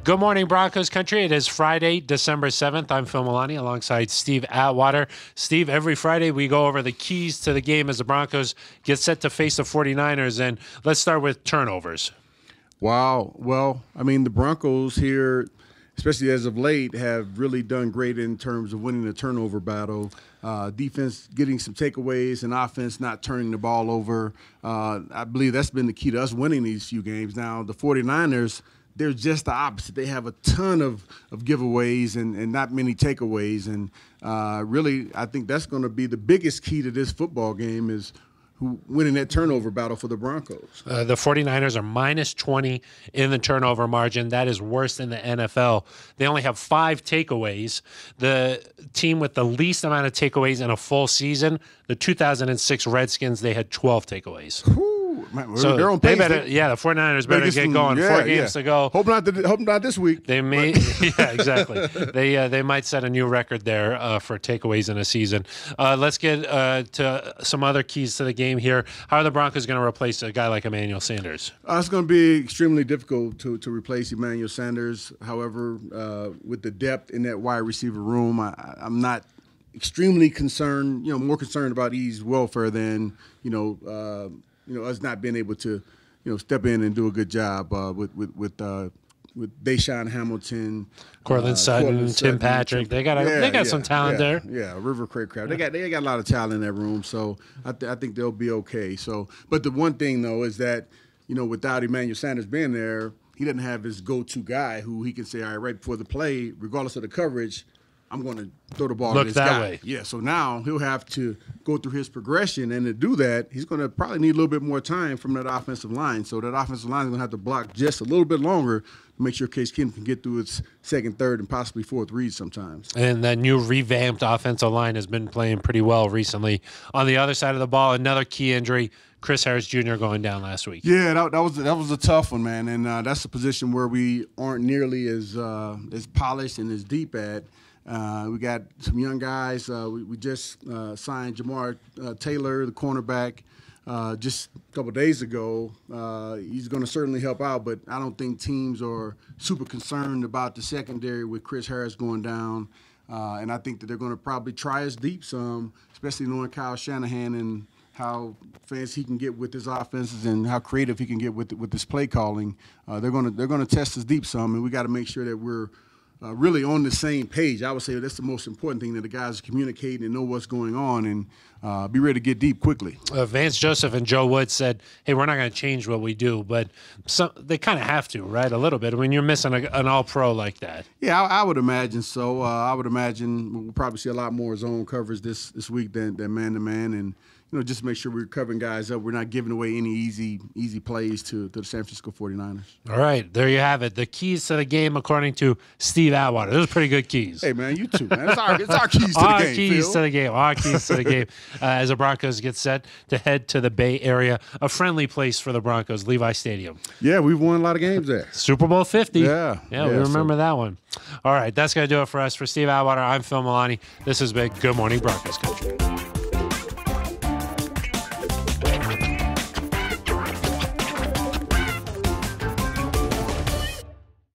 Good morning, Broncos country. It is Friday, December 7th. I'm Phil Milani alongside Steve Atwater. Steve, every Friday we go over the keys to the game as the Broncos get set to face the 49ers. And let's start with turnovers. Wow. Well, I mean, the Broncos here, especially as of late, have really done great in terms of winning the turnover battle. Defense getting some takeaways and offense not turning the ball over. I believe that's been the key to us winning these few games. Now, the 49ers, they're just the opposite. They have a ton of giveaways and not many takeaways. And really, I think that's going to be the biggest key to this football game is winning that turnover battle for the Broncos. The 49ers are minus 20 in the turnover margin. That is worse than the NFL. They only have 5 takeaways. The team with the least amount of takeaways in a full season, the 2006 Redskins, they had 12ve takeaways. Man, so they're on pace. the 49ers better get going. 4 games to go. Hope not this week. They may, yeah, exactly. They might set a new record there for takeaways in a season. Let's get to some other keys to the game here. How are the Broncos going to replace a guy like Emmanuel Sanders? It's going to be extremely difficult to replace Emmanuel Sanders. However, with the depth in that wide receiver room, I'm not extremely concerned. More concerned about his welfare than us not being able to, step in and do a good job with Deshaun Hamilton, Cortland Sutton, Tim Patrick. They got some talent there. Yeah, River Craycraft. They got a lot of talent in that room. So I think they'll be okay. So, but the one thing though is that without Emmanuel Sanders being there, he doesn't have his go-to guy who he can say, all right before the play, regardless of the coverage, I'm going to throw the ball to this guy. Way. Yeah, so now he'll have to go through his progression, and to do that, he's going to probably need a little bit more time from that offensive line. So that offensive line is going to have to block just a little bit longer to make sure Case Keenum can get through its second, third, and possibly fourth read sometimes. And that new revamped offensive line has been playing pretty well recently. On the other side of the ball, another key injury, Chris Harris Jr. going down last week. Yeah, that was a tough one, man, and that's a position where we aren't nearly as polished and as deep at. We got some young guys. We just signed Jamar Taylor, the cornerback, just a couple of days ago. He's going to certainly help out, but I don't think teams are super concerned about the secondary with Chris Harris going down. And I think that they're going to probably try us deep some, especially knowing Kyle Shanahan and how fast he can get with his offenses and how creative he can get with his play calling. They're going to test us deep some, and we got to make sure that we're really on the same page. I would say that's the most important thing, that the guys communicate and know what's going on and be ready to get deep quickly. Vance Joseph and Joe Wood said, hey, we're not going to change what we do, but they kind of have to, right, a little bit when you're missing an all-pro like that. Yeah, I would imagine so. I would imagine we'll probably see a lot more zone coverage this week than man-to-man, and just make sure we're covering guys up. We're not giving away any easy plays to the San Francisco 49ers. All right, there you have it. The keys to the game, according to Steve Atwater. Those are pretty good keys. Hey, man, you too, man. It's our keys to the game, Our keys Phil. to the game. Our keys to the game. As the Broncos get set to head to the Bay Area, a friendly place for the Broncos, Levi Stadium. Yeah, we've won a lot of games there. Super Bowl 50. Yeah, we remember that one. All right, that's going to do it for us. For Steve Atwater, I'm Phil Milani. This has been Good Morning Broncos Country.